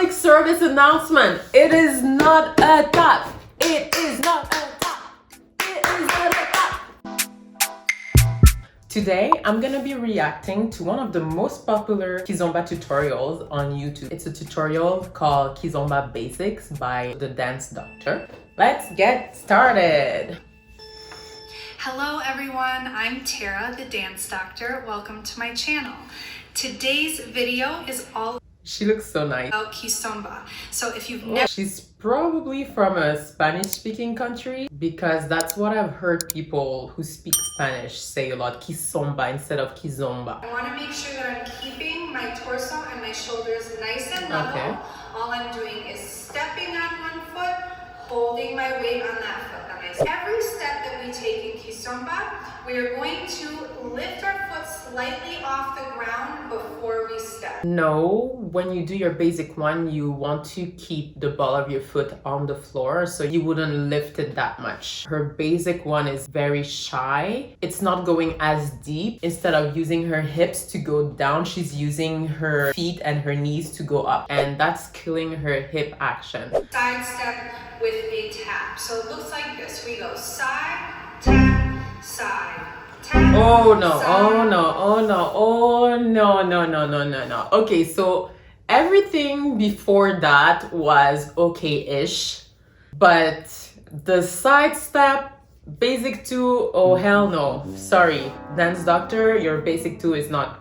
public service announcement. It is not a tap. It is not a tap. It is not a tap. Today, I'm gonna be reacting to one of the most popular Kizomba tutorials on YouTube. It's a tutorial called Kizomba Basics by the Dance Doctor. Let's get started. Hello everyone, I'm Tara, the Dance Doctor. Welcome to my channel. Today's video is all She looks so nice. about Kizomba. So if you've never... She's probably from a Spanish-speaking country because that's what I've heard people who speak Spanish say a lot, Kizomba instead of Kizomba. I want to make sure that I'm keeping my torso and my shoulders nice and level. Okay. All I'm doing is stepping on one foot, holding my weight on that foot. Every step that we take in Kizomba, we are going to lift our foot slightly off the ground before we step. No, when you do your basic one, you want to keep the ball of your foot on the floor so you wouldn't lift it that much. Her basic one is very shy. It's not going as deep. Instead of using her hips to go down, she's using her feet and her knees to go up. And that's killing her hip action. Side step with a tap. So it looks like this. We go side, tap, side, tap. Oh no, side. oh no, oh no, oh no, no, no, no, no, no. Okay, so everything before that was okay-ish, but the side step, basic two, oh hell no. Sorry, Dance Doctor, your basic two is not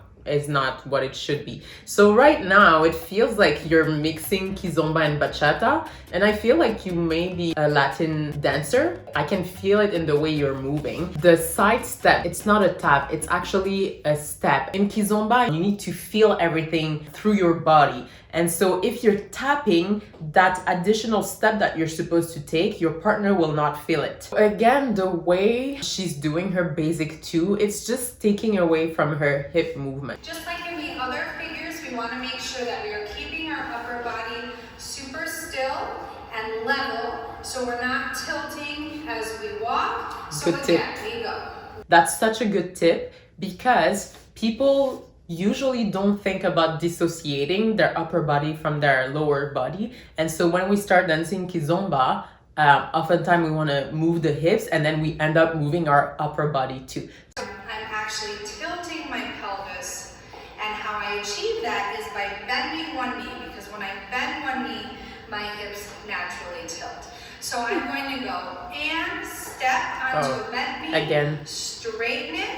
what it should be. So right now it feels like you're mixing Kizomba and bachata, and I feel like you may be a Latin dancer. I can feel it in the way you're moving. The side step, it's not a tap, it's actually a step. In Kizomba, you need to feel everything through your body. And so if you're tapping, that additional step that you're supposed to take, your partner will not feel it. Again, the way she's doing her basic two, it's just taking away from her hip movement. Just like in the other figures, we want to make sure that we are keeping our upper body super still and level, so we're not tilting as we walk. So Good tip. Again, we go. That's such a good tip because people usually don't think about dissociating their upper body from their lower body. And so when we start dancing Kizomba, oftentimes we want to move the hips and then we end up moving our upper body too. I'm actually tilting my pelvis, and how I achieve that is by bending one knee, because when I bend one knee, my hips naturally tilt. So I'm going to go and step onto a bent knee, again. Straighten it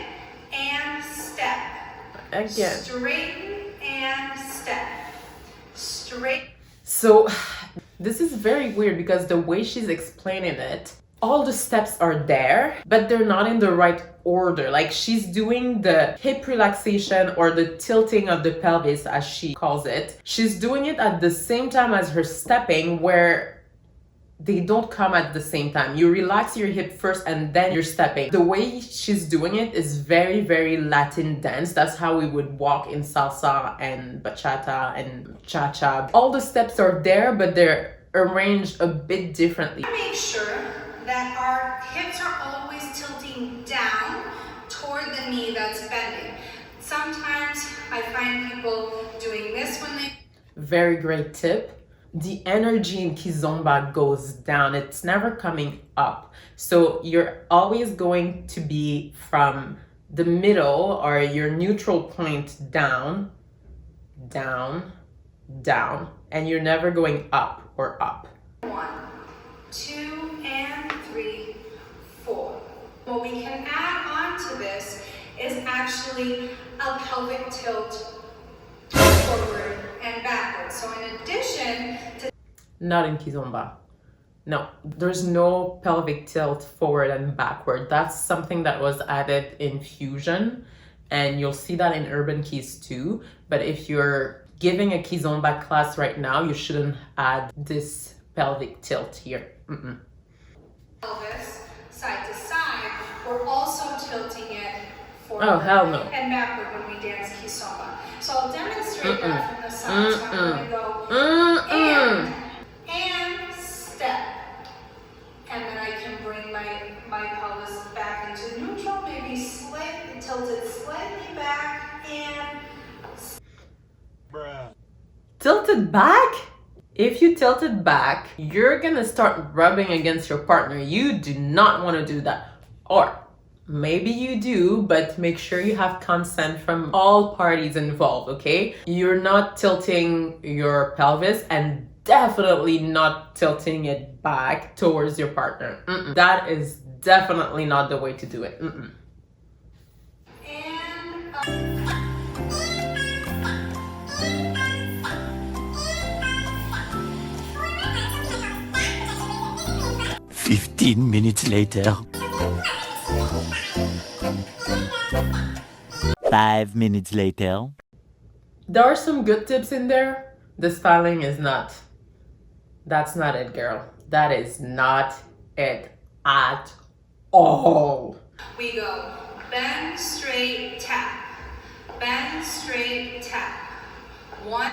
and step. Again. Straighten and step. Straight. So this is very weird because the way she's explaining it, all the steps are there, but they're not in the right order. Like she's doing the hip relaxation or the tilting of the pelvis, as she calls it. She's doing it at the same time as her stepping, where they don't come at the same time. You relax your hip first and then you're stepping. The way she's doing it is very, very Latin dance. That's how we would walk in salsa and bachata and cha-cha. All the steps are there, but they're arranged a bit differently. Make sure that our hips are always tilting down toward the knee that's bending. Sometimes I find people doing this when they... Very great tip. The energy in Kizomba goes down. It's never coming up. So you're always going to be from the middle or your neutral point down, down, down. And you're never going up or up. 1, 2, and 3, 4. What we can add on to this is actually a pelvic tilt forward and backwards. So in addition to... Not in Kizomba. No, there's no pelvic tilt forward and backward. That's something that was added in Fusion, and you'll see that in Urban Keys too. But if you're giving a Kizomba class right now, you shouldn't add this pelvic tilt here. Pelvis side to side. We're also tilting it forward and backward when we dance Kizomba. So I'll demonstrate that from the side. So I'm going to go and step. And then I can bring my pelvis back into neutral, maybe slightly tilted slightly back and... Tilted back? If you tilt it back, you're gonna start rubbing against your partner. You do not want to do that. Or maybe you do, but make sure you have consent from all parties involved, okay? You're not tilting your pelvis and definitely not tilting it back towards your partner. That is definitely not the way to do it. And 15 minutes later. 5 minutes later. There are some good tips in there. The styling is not. That's not it, girl. That is not it at all. we go bend, straight, tap. Bend, straight, tap. 1.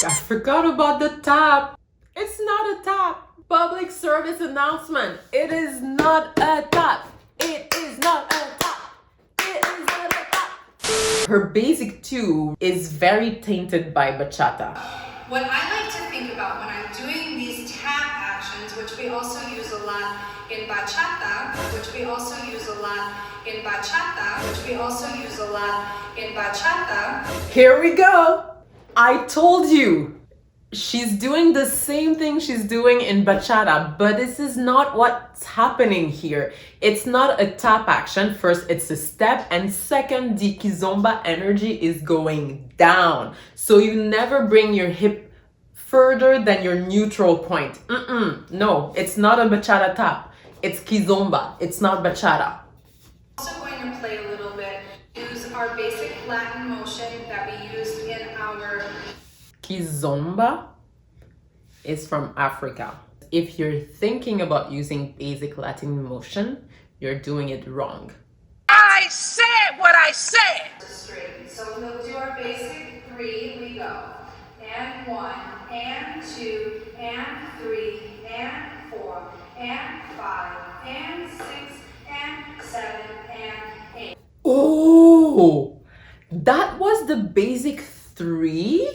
I forgot about the tap. It's not a tap. Public service announcement. It is not a tap. It is not a tap. It is not a tap. Her basic 2 is very tainted by bachata. What I like to think about when I'm doing these tap actions, which we also use a lot in bachata, Here we go. I told you. She's doing the same thing she's doing in bachata, but this is not what's happening here. It's not a tap action. First, it's a step, and second, the Kizomba energy is going down. So you never bring your hip further than your neutral point. No, it's not a bachata tap. It's Kizomba. It's not bachata. Also going to play a little bit, use our basic Latin motion that we used in our Kizomba is from Africa. If you're thinking about using basic Latin motion, you're doing it wrong. I said what I said. straight. So we'll do our basic 3, we go. And 1, and 2, and 3, and 4, and 5, and 6, and 7, and 8. Oh, that was the basic 3?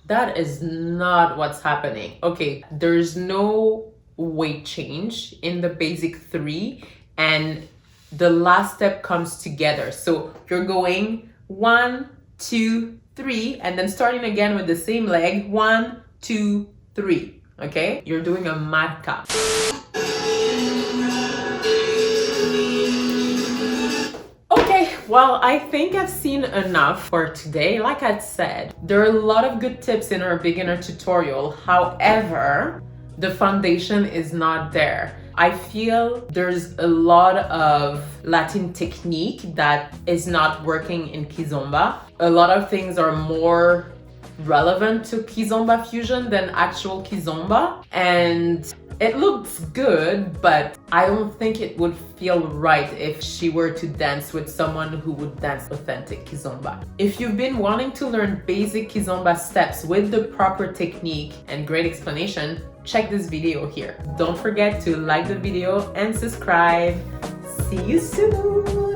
That is not what's happening. Okay, there's no weight change in the basic 3, and the last step comes together. So you're going 1, 2, 3, and then starting again with the same leg, 1, 2, 3. Okay, you're doing a marca. Well, I think I've seen enough for today. Like I said, there are a lot of good tips in our beginner tutorial. However, the foundation is not there. I feel there's a lot of Latin technique that is not working in Kizomba. A lot of things are more relevant to Kizomba fusion than actual Kizomba, and it looks good, but I don't think it would feel right if she were to dance with someone who would dance authentic Kizomba. If you've been wanting to learn basic Kizomba steps with the proper technique and great explanation, check this video here. Don't forget to like the video and subscribe. See you soon!